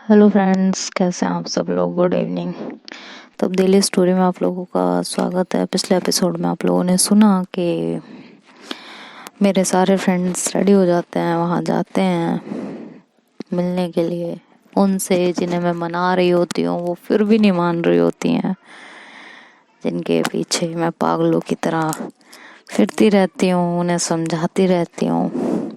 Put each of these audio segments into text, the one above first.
Hello friends, कैसे हैं आप सब लोग। Good evening. तब्दीली स्टोरी में आप लोगों का स्वागत है। पिछले एपिसोड में आप लोगों ने सुना कि मेरे सारे फ्रेंड्स रेडी हो जाते हैं, वहाँ जाते हैं मिलने के लिए उनसे जिन्हें मैं मना रही होती हूँ, वो फिर भी नहीं मान रही होती हैं, जिनके पीछे मैं पागलों की तरह फिरती रहती हूँ, उन्हें समझाती रहती हूँ।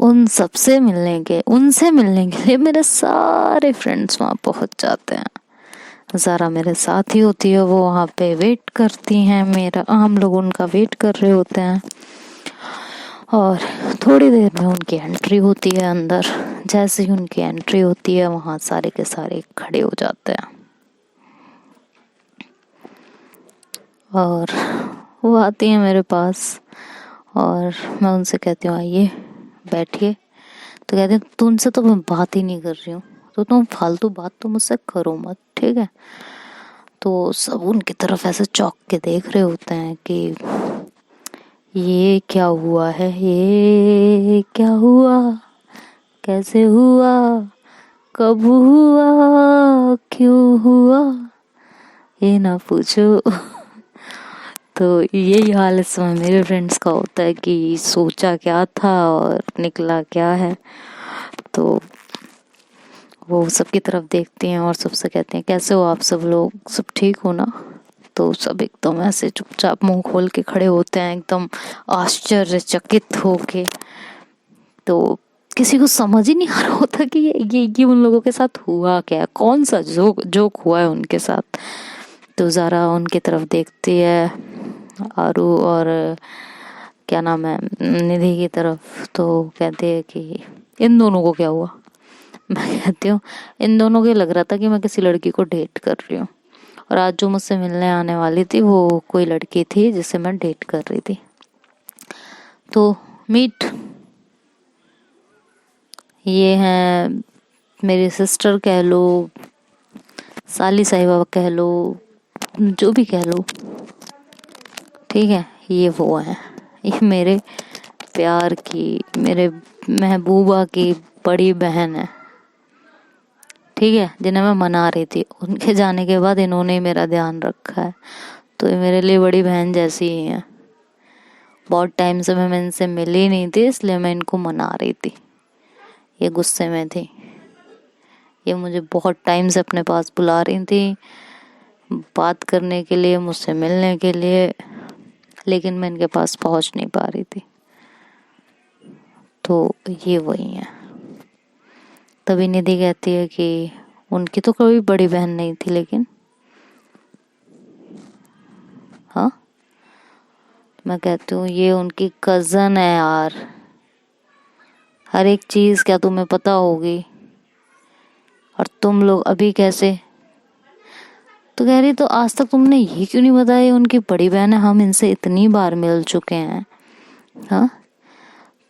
उनसे मिलने के लिए मेरे सारे फ्रेंड्स वहाँ पहुँच जाते हैं। ज़ारा मेरे साथ ही होती है, वो वहाँ पे वेट करती हैं मेरा, हम लोग उनका वेट कर रहे होते हैं और थोड़ी देर में उनकी एंट्री होती है अंदर। जैसे ही उनकी एंट्री होती है, वहाँ सारे के सारे खड़े हो जाते हैं और वो आती हैं मेरे पास और मैं उनसे कहती हूँ आइए बैठिए। तो कहते हैं तुमसे तो मैं बात ही नहीं कर रही हूँ, तो तुम फालतू बात तो मुझसे करो मत, ठीक है। तो सब उनकी तरफ ऐसे चौंक के देख रहे होते हैं कि ये क्या हुआ है, ये क्या हुआ, कैसे हुआ, कब हुआ, क्यों हुआ, ये ना पूछो। तो यही हाल इस समय मेरे फ्रेंड्स का होता है कि सोचा क्या था और निकला क्या है। तो वो सबकी तरफ देखती हैं और सबसे कहते हैं कैसे हो आप सब लोग, सब ठीक हो ना। तो सब एकदम ऐसे चुपचाप मुंह खोल के खड़े होते हैं, एकदम आश्चर्यचकित होके। तो किसी को समझ ही नहीं आ रहा होता कि ये उन लोगों के साथ हुआ क्या है, कौन सा जोक हुआ है उनके साथ। तो ज़ारा उनकी तरफ देखती है, आरू और क्या नाम है निधि की तरफ, तो कहती है कि इन दोनों को क्या हुआ। मैं कहती हूँ इन दोनों को लग रहा था कि मैं किसी लड़की को डेट कर रही हूँ, और आज जो मुझसे मिलने आने वाली थी वो कोई लड़की थी जिसे मैं डेट कर रही थी। तो मीट, ये हैं मेरी सिस्टर कह लो, साली साहिबा कह लो, जो भी कह लो, ठीक है। ये वो है, ये मेरे प्यार की, मेरे महबूबा की बड़ी बहन है, ठीक है, जिन्हें मैं मना रही थी। उनके जाने के बाद इन्होंने ही मेरा ध्यान रखा है, तो ये मेरे लिए बड़ी बहन जैसी ही है। बहुत टाइम से मैं इनसे मिली नहीं थी, इसलिए मैं इनको मना रही थी। ये गुस्से में थी, ये मुझे बहुत टाइम से अपने पास बुला रही थी बात करने के लिए, मुझसे मिलने के लिए, लेकिन मैं इनके पास पहुंच नहीं पा रही थी। तो ये वही है। तभी निधि कहती है कि उनकी तो कोई बड़ी बहन नहीं थी, लेकिन हाँ, मैं कहती हूँ ये उनकी कज़न है यार, हर एक चीज़ क्या तुम्हें पता होगी, और तुम लोग अभी कैसे। तो कह रही तो आज तक तुमने ये क्यों नहीं बताया उनकी बड़ी बहन है, हम इनसे इतनी बार मिल चुके हैं, हाँ,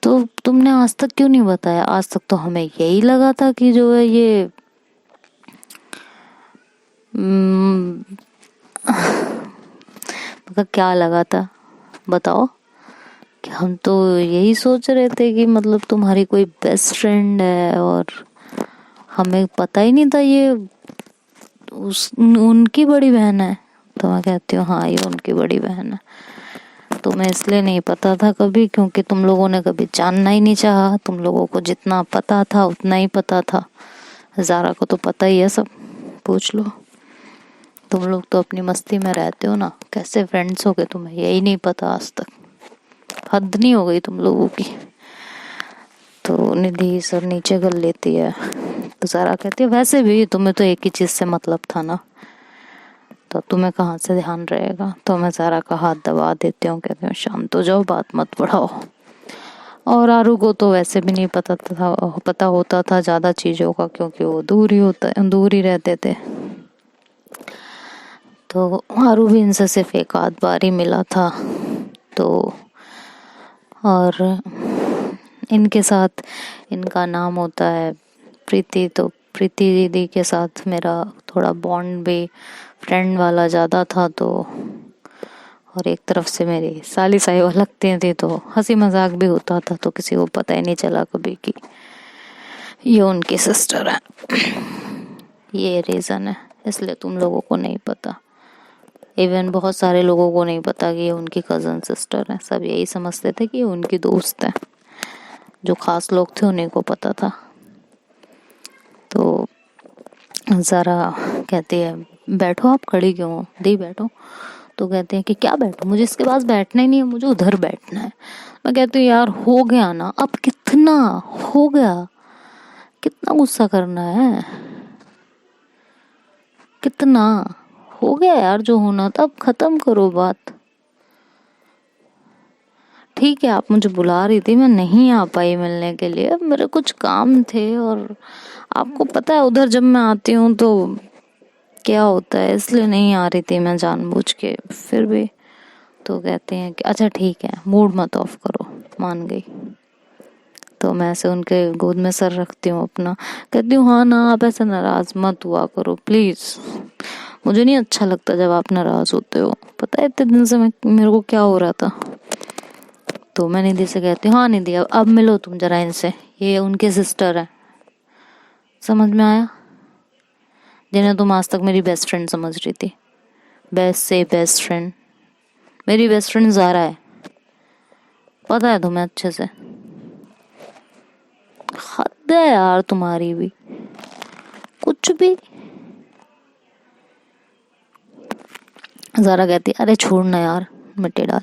तो तुमने आज तक क्यों नहीं बताया। आज तक तो हमें यही लगा था कि जो है ये मतलब क्या लगा था बताओ, कि हम तो यही सोच रहे थे कि मतलब तुम्हारी कोई बेस्ट फ्रेंड है, और हमें पता ही नहीं था ये उनकी बड़ी बहन है। तो मैं कहती हूँ हाँ, ये उनकी बड़ी बहन है। तुम्हें इसलिए नहीं पता था कभी, क्योंकि तुम लोगों ने कभी जानना ही नहीं चाहा। तुम लोगों को जितना पता था उतना ही पता था, ज़ारा को तो पता ही है सब, पूछ लो। तुम लोग तो अपनी मस्ती में रहते हो ना, कैसे फ्रेंड्स हो गए तुम्हें यही नहीं पता आज तक, हद नहीं हो गई तुम लोगों की। तो निधि सर नीचे कर लेती है। तो ज़ारा कहती है वैसे भी तुम्हें तो एक ही चीज़ से मतलब था ना, तो तुम्हें कहाँ से ध्यान रहेगा। तो मैं ज़ारा का हाथ दबा देती हूँ, कहती हूँ शांत हो जाओ, बात मत बढ़ाओ। और आरू को तो वैसे भी नहीं पता होता था ज़्यादा चीज़ों का, क्योंकि वो दूर ही रहते थे। तो आरू भी इनसे सिर्फ एक आध बार ही मिला था। तो और इनके साथ, इनका नाम होता है प्रीति, तो प्रीति दीदी के साथ मेरा थोड़ा बॉन्ड भी फ्रेंड वाला ज़्यादा था। तो और एक तरफ से मेरी साली साहिबा लगती थी, तो हंसी मजाक भी होता था, तो किसी को पता ही नहीं चला कभी कि ये उनकी सिस्टर है, ये रीज़न है, इसलिए तुम लोगों को नहीं पता। इवन बहुत सारे लोगों को नहीं पता कि ये उनकी कज़न सिस्टर है, सब यही समझते थे कि ये उनकी दोस्त है। जो खास लोग थे उन्हीं को पता था। तो ज़रा कहती है बैठो, आप खड़ी क्यों हो, दी बैठो। तो कहते हैं कि क्या बैठो, मुझे इसके पास बैठना ही नहीं है, मुझे उधर बैठना है। मैं कहती हूँ यार हो गया ना, अब कितना हो गया, कितना गुस्सा करना है, कितना हो गया यार, जो होना था अब खत्म करो बात। ठीक है आप मुझे बुला रही थी, मैं नहीं आ पाई मिलने के लिए, मेरे कुछ काम थे, और आपको पता है उधर जब मैं आती हूँ तो क्या होता है, इसलिए नहीं आ रही थी मैं जानबूझ के। फिर भी तो कहते हैं कि अच्छा ठीक है, मूड मत ऑफ करो, मान गई। तो मैं ऐसे उनके गोद में सर रखती हूँ अपना, कहती हूँ हाँ ना, आप ऐसे नाराज मत हुआ करो प्लीज, मुझे नहीं अच्छा लगता जब आप नाराज होते हो। पता है इतने दिन से मेरे को क्या हो रहा था। तो मैं निधि से कहती हूँ हाँ निधि अब मिलो तुम जरा इनसे, ये उनके सिस्टर है, समझ में आया, जिन्हें तुम आज तक मेरी बेस्ट फ्रेंड समझ रही थी, बेस्ट से बेस्ट फ्रेंड, मेरी बेस्ट फ्रेंड ज़ारा है, पता है तुम्हें अच्छे से। हद है यार तुम्हारी भी, कुछ भी। ज़ारा कहती है अरे छोड़ ना यार, मिट्टी डाल।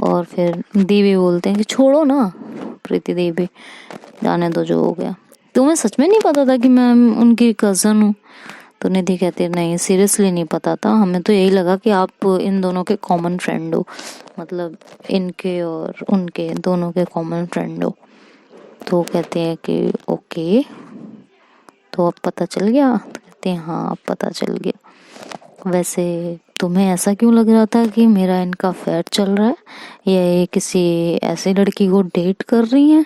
और फिर दीदी बोलते हैं कि छोड़ो ना, प्रीति दीदी जाने दो जो हो गया। तुम्हें सच में नहीं पता था कि मैं उनकी कज़न हूँ? तो निधि कहती है नहीं सीरियसली नहीं पता था, हमें तो यही लगा कि आप इन दोनों के कॉमन फ्रेंड हो, मतलब इनके और उनके दोनों के कॉमन फ्रेंड हो। तो कहते हैं कि ओके, तो अब पता चल गया? तो कहते हैं हाँ अब पता चल गया। वैसे तुम्हें ऐसा क्यों लग रहा था कि मेरा इनका अफेयर चल रहा है, या ये किसी ऐसी लड़की को डेट कर रही हैं?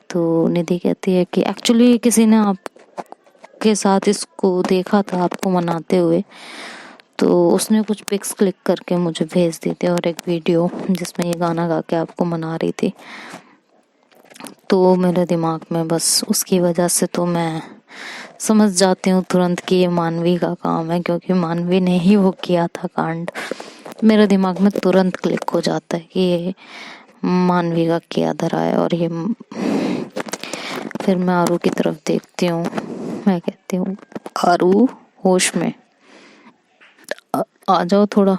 तो निधि कहती है कि एक्चुअली किसी ने आपके साथ इसको देखा था, आपको मनाते हुए, तो उसने कुछ पिक्स क्लिक करके मुझे भेज दी थी और एक वीडियो जिसमें ये गाना गा के आपको मना रही थी। तो मेरे दिमाग में बस उसकी वजह से तो मैं समझ जाती हूँ तुरंत कि ये मानवी का काम है, क्योंकि मानवी ने ही वो किया था कांड। मेरे दिमाग में तुरंत क्लिक हो जाता है कि ये मानवी का किया धरा है। और ये फिर मैं आरू की तरफ देखती हूँ, मैं कहती हूँ आरू होश में आ जाओ थोड़ा।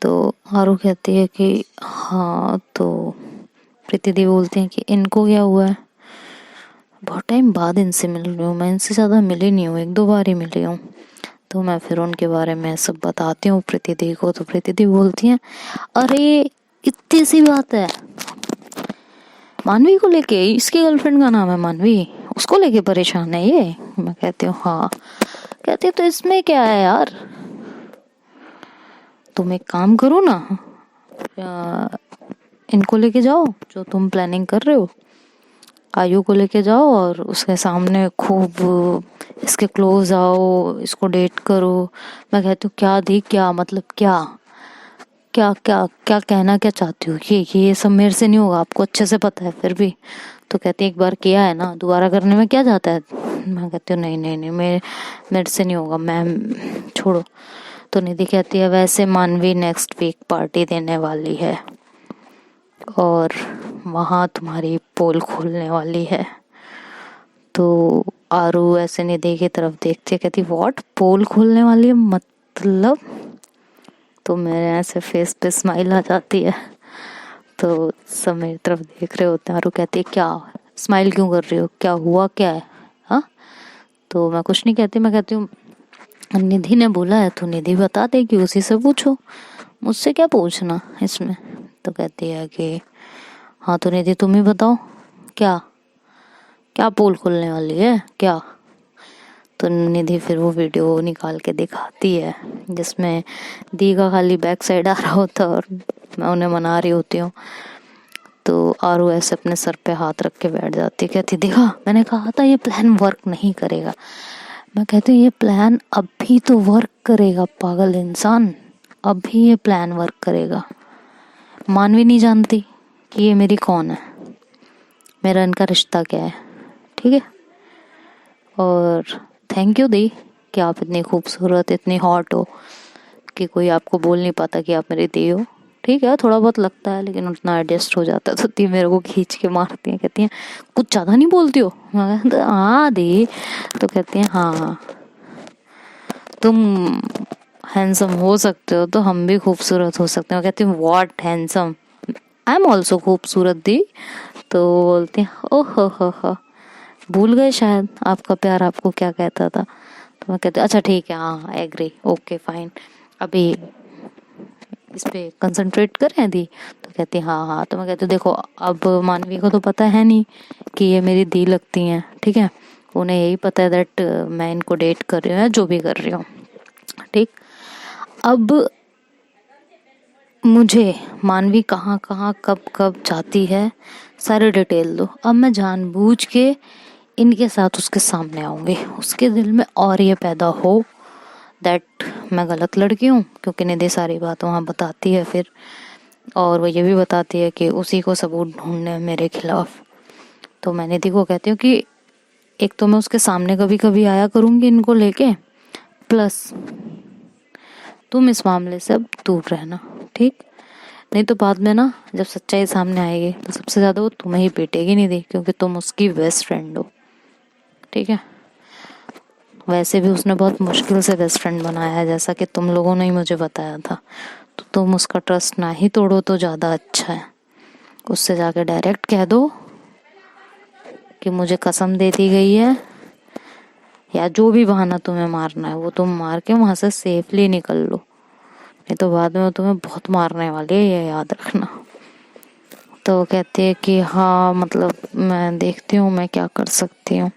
तो आरू कहती है कि हाँ। तो प्रीति दी बोलती है कि इनको क्या हुआ है, बहुत टाइम बाद इनसे मिल रही हूँ, मैं इनसे ज़्यादा मिली नहीं हूँ, 1-2 बार ही मिली हूँ। तो मैं फिर उनके बारे में सब बताती हूँ प्रीति दी को। तो प्रीति दी बोलती हैं अरे इतनी सी बात है, मानवी को लेके, इसकी गर्लफ्रेंड का नाम है मानवी, उसको लेके परेशान है ये? मैं कहती हूँ हाँ। कहती तो इसमें क्या है यार, तुम एक काम करो ना, इनको लेके जाओ, जो तुम प्लानिंग कर रहे हो, आयु को लेके जाओ और उसके सामने खूब इसके क्लोज आओ, इसको डेट करो। मैं कहती हूँ क्या दी, क्या मतलब, क्या क्या क्या क्या कहना क्या चाहती हूँ? ये सब मेरे से नहीं होगा, आपको अच्छे से पता है। फिर भी तो कहती है एक बार किया है ना, दोबारा करने में क्या जाता है? मैं कहती हूँ नहीं नहीं नहीं, मेरे से नहीं होगा मैम, छोड़ो। तो निधि कहती है वैसे मानवी नेक्स्ट वीक पार्टी देने वाली है और वहाँ तुम्हारी पोल खोलने वाली है। तो आरू ऐसे निधि की तरफ देखती है, कहती व्हाट, पोल खोलने वाली है मतलब? तो मेरे ऐसे फेस पे स्माइल आ जाती है। तो सब मेरी तरफ देख रहे होते हैं। आरू कहती है क्या स्माइल क्यों कर रही हो, क्या हुआ, क्या है? हाँ, तो मैं कुछ नहीं कहती, मैं कहती हूँ निधि ने बोला है तो निधि बता देगी, उसी से पूछो, मुझसे क्या पूछना इसमें। तो कहती है कि हाँ तो निधि तुम ही बताओ, क्या क्या पोल खुलने वाली है क्या? तो निधि फिर वो वीडियो निकाल के दिखाती है जिसमें दी का खाली बैक साइड आ रहा होता है और मैं उन्हें मना रही होती हूँ। तो आरू ऐसे अपने सर पे हाथ रख के बैठ जाती है, कहती देखा मैंने कहा था ये प्लान वर्क नहीं करेगा। मैं कहती हूँ ये प्लान अभी तो वर्क करेगा पागल इंसान, अभी ये प्लान वर्क करेगा। मानवी नहीं जानती कि ये मेरी कौन है, मेरा इनका रिश्ता क्या है, ठीक है। और थैंक यू दी कि आप इतनी खूबसूरत, इतनी हॉट हो कि कोई आपको बोल नहीं पाता कि आप मेरी दी हो। ठीक है, थोड़ा बहुत लगता है लेकिन उतना एडजस्ट हो जाता है। तो दी मेरे को खींच के मारती हैं, कहती हैं कुछ ज़्यादा नहीं बोलती हो। मैं कहती हाँ दी। तो कहती हैं हाँ तुम हैंडसम हो सकते हो तो हम भी खूबसूरत हो सकते हैं। कहती हूँ what handsome, I am also खूबसूरत दी। तो बोलती हैं ओह हो, भूल गए शायद आपका प्यार आपको क्या कहता था। तो मैं कहती अच्छा ठीक है, हाँ एग्री, ओके फाइन, अभी इस पे कंसंट्रेट करें दी। तो कहती हाँ हाँ। तो मैं कहती देखो अब मानवी को तो पता है नहीं कि ये मेरी दी लगती हैं, ठीक है। उन्हें यही पता है दैट मैं इनको डेट कर रही हूँ या जो भी कर रही हूँ, ठीक। अब मुझे मानवी कहाँ कहाँ कब कब जाती है सारी डिटेल दो। अब मैं जानबूझ के इनके साथ उसके सामने आऊँगी, उसके दिल में और ये पैदा हो दैट मैं गलत लड़की हूँ, क्योंकि निधि सारी बात वहाँ बताती है फिर। और वो ये भी बताती है कि उसी को सबूत ढूंढने हैं मेरे खिलाफ। तो मैं निधि को कहती हूँ कि एक तो मैं उसके सामने कभी कभी आया करूँगी इनको लेके, प्लस तुम इस मामले से अब दूर रहना, ठीक। नहीं तो बाद में ना जब सच्चाई सामने आएगी तो सबसे ज़्यादा वो तुम्हें ही पीटेगी निधि, क्योंकि तुम उसकी बेस्ट फ्रेंड हो, ठीक है। वैसे भी उसने बहुत मुश्किल से बेस्ट फ्रेंड बनाया है, जैसा कि तुम लोगों ने ही मुझे बताया था। तो तुम उसका ट्रस्ट ना ही तोड़ो तो ज़्यादा अच्छा है। उससे जाके डायरेक्ट कह दो कि मुझे कसम दे दी गई है, या जो भी बहाना तुम्हें मारना है वो तुम मार के वहां से सेफली निकल लो, नहीं तो बाद में वो तुम्हें बहुत मारने वाली है, ये याद रखना। तो वो कहती है कि हाँ मतलब मैं देखती हूँ मैं क्या कर सकती हूँ।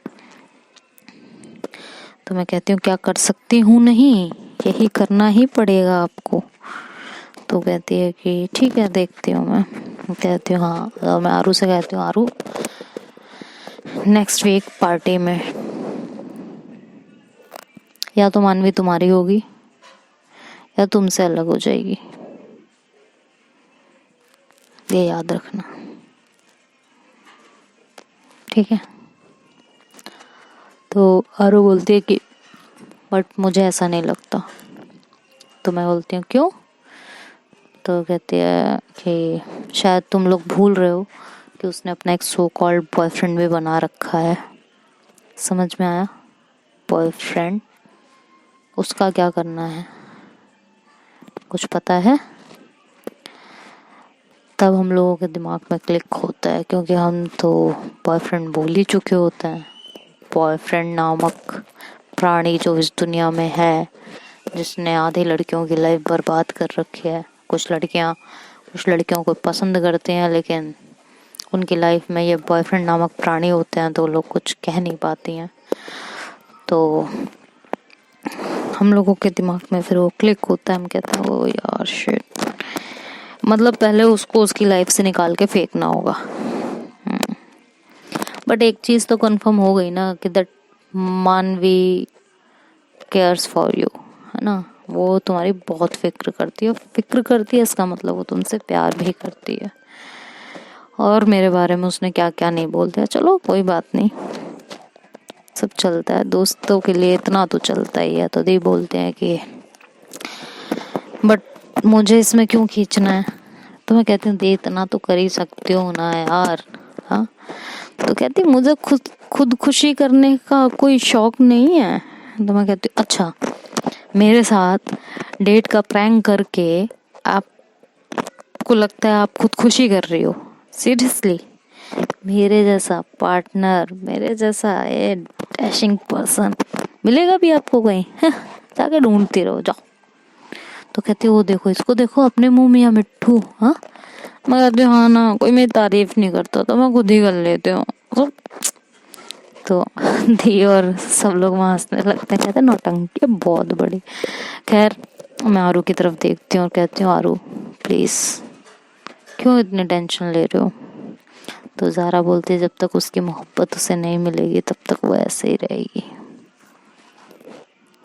तो मैं कहती हूँ क्या कर सकती हूँ नहीं, यही करना ही पड़ेगा आपको। तो कहती है कि ठीक है देखती हूँ मैं। कहती हूँ हाँ। तो मैं आरू से कहती हूँ आरू नेक्स्ट वीक पार्टी में या तो मानवी तुम्हारी होगी या तुमसे अलग हो जाएगी, ये याद रखना, ठीक है। तो आरू बोलती है कि बट मुझे ऐसा नहीं लगता। तो मैं बोलती हूँ क्यों। तो कहती है कि शायद तुम लोग भूल रहे हो कि उसने अपना एक सो कॉल्ड बॉयफ्रेंड भी बना रखा है। समझ में आया, बॉयफ्रेंड, उसका क्या करना है कुछ पता है। तब हम लोगों के दिमाग में क्लिक होता है, क्योंकि हम तो बॉयफ्रेंड बोल ही चुके होते हैं। बॉयफ्रेंड नामक प्राणी जो इस दुनिया में है, जिसने आधी लड़कियों की लाइफ बर्बाद कर रखी है। कुछ लड़कियों को पसंद करते हैं लेकिन उनकी लाइफ में ये बॉयफ्रेंड नामक प्राणी होते हैं तो लोग कुछ कह नहीं पाती हैं। तो हम लोगों के दिमाग में फिर वो क्लिक होता है, हम कहते हैं ओ यार शिट, मतलब पहले उसको उसकी लाइफ से निकाल के फेंकना होगा। बट एक चीज तो कंफर्म हो गई ना कि दैट मानवी केयर्स फॉर यू, है ना। वो तुम्हारी बहुत फिक्र करती है, फिक्र करती है इसका मतलब वो तुमसे प्यार भी करती है। और मेरे बारे में उसने क्या क्या नहीं बोल दिया, चलो कोई बात नहीं, सब चलता है, दोस्तों के लिए इतना तो चलता ही है। तो दी बोलते हैं कि बट मुझे इसमें क्यों खींचना है। तो मैं कहती हूँ दी इतना तो कर ही सकती हो ना यार, हाँ। तो कहती मुझे खुद खुशी करने का कोई शौक नहीं है। तो मैं कहती हूँ अच्छा, मेरे साथ डेट का प्रैंक करके आपको लगता है आप खुद खुशी कर रही हो, सीरियसली। मेरे जैसा पार्टनर, मेरे जैसा ये डैशिंग पर्सन मिलेगा भी आपको कहीं? जाके ढूंढती रहो जाओ। तो कहती वो देखो इसको देखो अपने मुंह में या मिट्ठू, हाँ। मैं कहती हूँ हाँ ना, कोई मेरी तारीफ नहीं करता तो मैं खुद ही कर लेती हूँ। तो दी और सब लोग वहां हंसने लगते हैं, कहते नौटंकी बहुत बड़ी। खैर मैं आरू की तरफ देखती हूँ और कहती हूँ आरू प्लीज क्यों इतनी टेंशन ले रहे हो। तो ज़ारा बोलती है जब तक उसकी मोहब्बत उसे नहीं मिलेगी तब तक वो ऐसे ही रहेगी।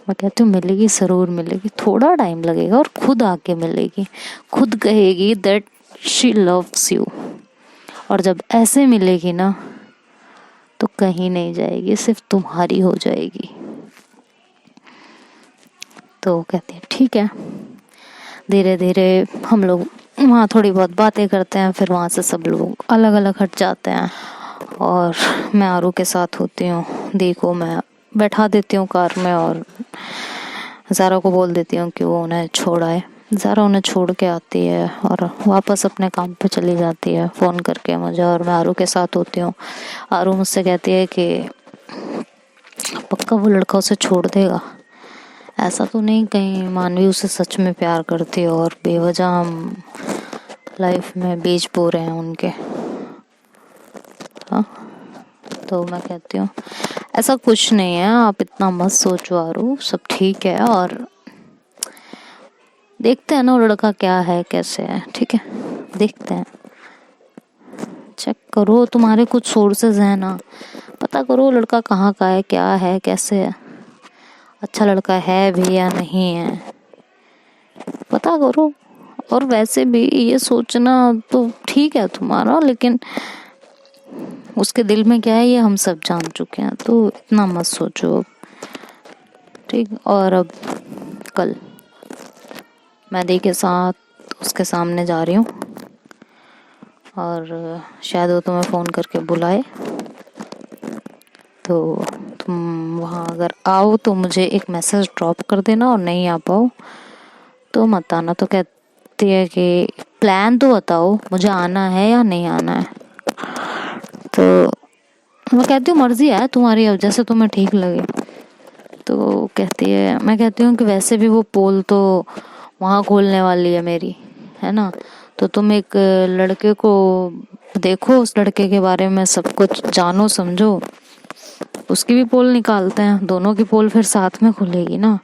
मैं कहती हूँ मिलेगी, ज़रूर मिलेगी, थोड़ा टाइम लगेगा और खुद आके मिलेगी, खुद कहेगी दैट शी लव्स यू। और जब ऐसे मिलेगी ना तो कहीं नहीं जाएगी, सिर्फ तुम्हारी हो जाएगी। तो कहती है ठीक है। धीरे धीरे हम लोग वहाँ थोड़ी बहुत बातें करते हैं, फिर वहाँ से सब लोग अलग अलग हट जाते हैं और मैं आरू के साथ होती हूँ। दी को मैं बैठा देती हूँ कार में और ज़ारा को बोल देती हूँ कि वो उन्हें छोड़ आए। ज़ारा उन्हें छोड़ के आती है और वापस अपने काम पे चली जाती है फ़ोन करके मुझे, और मैं आरू के साथ होती हूँ। आरू मुझसे कहती है कि पक्का वो लड़का उसे छोड़ देगा, ऐसा तो नहीं कहीं मानवी उसे सच में प्यार करती है और बेवजह हम लाइफ में बीज बो रहे हैं उनके। हाँ, तो मैं कहती हूँ ऐसा कुछ नहीं है, आप इतना मत सोचो आरू, सब ठीक है और देखते हैं ना वो लड़का क्या है कैसे है। ठीक है, देखते हैं, चेक करो, तुम्हारे कुछ सोर्सेज हैं ना, पता करो वो लड़का कहाँ का है, क्या है, कैसे है, अच्छा लड़का है भी या नहीं है, पता करो। और वैसे भी ये सोचना तो ठीक है तुम्हारा, लेकिन उसके दिल में क्या है ये हम सब जान चुके हैं, तो इतना मत सोचो। ठीक, और अब कल मैं दी के साथ उसके सामने जा रही हूँ और शायद वो तुम्हें फ़ोन करके बुलाए, तो तुम वहाँ अगर आओ तो मुझे एक मैसेज ड्रॉप कर देना, और नहीं आ पाओ तो मत आना। तो कहती है कि प्लान तो बताओ मुझे आना है या नहीं आना है। तो मैं कहती हूँ मर्जी है तुम्हारी, अब जैसे तुम्हें ठीक लगे। तो कहती है, मैं कहती हूँ कि वैसे भी वो पोल तो वहाँ खोलने वाली है मेरी, है ना, तो तुम एक लड़के को देखो, उस लड़के के बारे में सब कुछ जानो समझो, उसकी भी पोल निकालते हैं, दोनों की पोल फिर साथ में खुलेगी ना।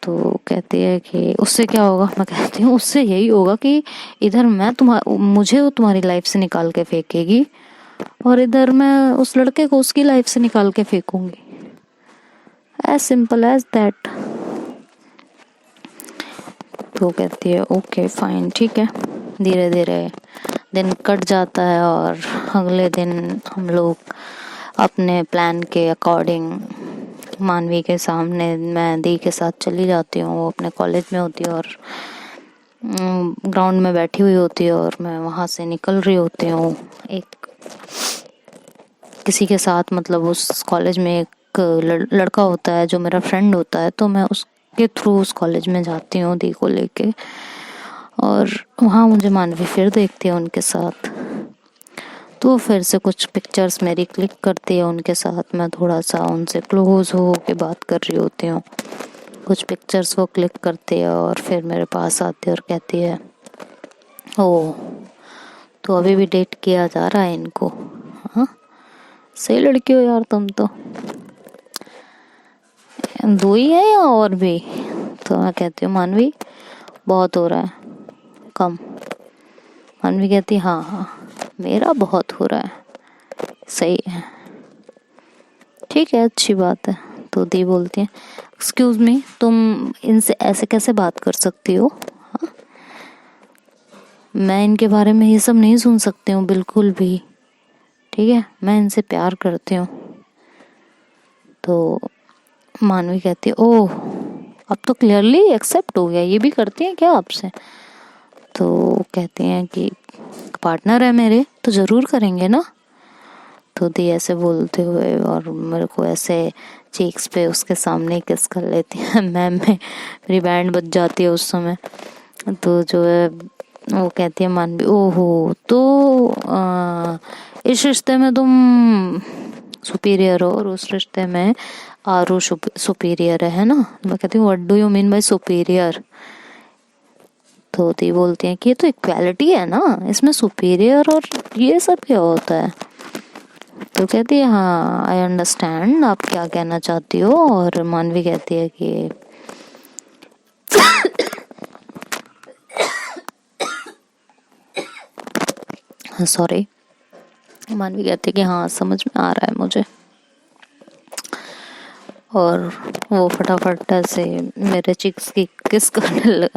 तो कहती है कि उससे क्या होगा। मैं कहती हूँ उससे यही होगा कि इधर मैं मुझे वो तुम्हारी लाइफ से निकाल के फेंकेगी और इधर मैं उस लड़के को उसकी लाइफ से निकाल के फेंकूंगी, एज सिंपल एज दैट। तो कहती है ओके फाइन, ठीक है। धीरे धीरे दिन कट जाता है और अगले दिन हम लोग अपने प्लान के अकॉर्डिंग मानवी के सामने मैं दी के साथ चली जाती हूँ। वो अपने कॉलेज में होती है और ग्राउंड में बैठी हुई होती है और मैं वहाँ से निकल रही होती हूँ एक किसी के साथ, मतलब उस कॉलेज में एक लड़का होता है जो मेरा फ्रेंड होता है, तो मैं उसके थ्रू उस कॉलेज में जाती हूँ दी को लेके, और वहाँ मुझे मानवी फिर देखती है उनके साथ। तो फिर से कुछ पिक्चर्स मेरी क्लिक करती है उनके साथ, मैं थोड़ा सा उनसे क्लोज हो के बात कर रही होती हूँ, कुछ पिक्चर्स वो क्लिक करती है और फिर मेरे पास आती है और कहती है ओ तो अभी भी डेट किया जा रहा है इनको, हाँ सही लड़की हो यार तुम तो, दो ही है या और भी। तो मैं कहती हूँ मानवी बहुत हो रहा है, कम। मानवी कहती है हाँ हाँ मेरा बहुत हो रहा है, सही है, ठीक है, अच्छी बात है। तो दी बोलती है एक्सक्यूज मी, तुम इनसे ऐसे कैसे बात कर सकती हो, हाँ? मैं इनके बारे में ये सब नहीं सुन सकती हूँ बिल्कुल भी, ठीक है, मैं इनसे प्यार करती हूँ। तो मानवी कहती है ओह अब तो क्लियरली एक्सेप्ट हो गया, ये भी करती हैं क्या आपसे। तो कहती हैं कि पार्टनर है मेरे तो ज़रूर करेंगे ना। तो दी ऐसे बोलते हुए और मेरे को ऐसे चीक्स पे उसके सामने किस कर लेती है। मैम में मेरी बैंड बज जाती है उस समय। तो जो है वो कहती है मानवी ओहो तो इस रिश्ते में तुम सुपीरियर हो और उस रिश्ते में आरू सुपीरियर है ना। मैं कहती हूँ what do you mean by superior. तो दी बोलती है कि ये तो इक्वालिटी है ना, इसमें सुपीरियर और ये सब क्या होता है। तो कहती है हाँ आई अंडरस्टैंड आप क्या कहना चाहती हो। और मानवी कहती है कि सॉरी, मानवी कहती है कि हाँ समझ में आ रहा है मुझे। और वो फटाफट ऐसे मेरे चिक्स की किस करने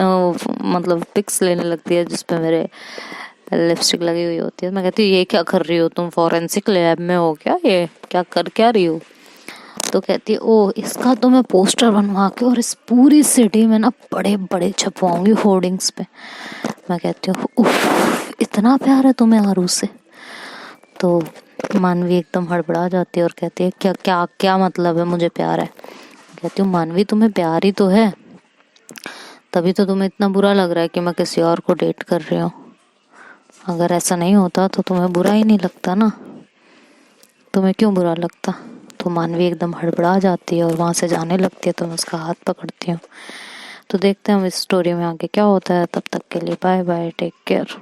मतलब पिक्स लेने लगती है जिसपे मेरे लिपस्टिक लगी हुई होती है। मैं कहती हूँ ये क्या कर रही हो तुम, फॉरेंसिक लैब में हो क्या, ये क्या कर क्या रही हो। तो कहती है ओ इसका तो मैं पोस्टर बनवा के और इस पूरी सिटी में ना बड़े बड़े छपवाऊंगी होर्डिंग्स पे। मैं कहती हूँ उफ इतना प्यार है तुम्हें आरू से। तो मानवी एकदम हड़बड़ा जाती है और कहती है क्या क्या क्या मतलब है मुझे प्यार है। कहती हूँ मानवी तुम्हें प्यार ही तो है, तभी तो तुम्हें इतना बुरा लग रहा है कि मैं किसी और को डेट कर रही हूँ। अगर ऐसा नहीं होता तो तुम्हें बुरा ही नहीं लगता ना, तुम्हें क्यों बुरा लगता। तो मानवी एकदम हड़बड़ा जाती है और वहां से जाने लगती है। तो मैं उसका हाथ पकड़ती हूँ। तो देखते हैं हम इस स्टोरी में आगे क्या होता है। तब तक के लिए बाय बाय, टेक केयर।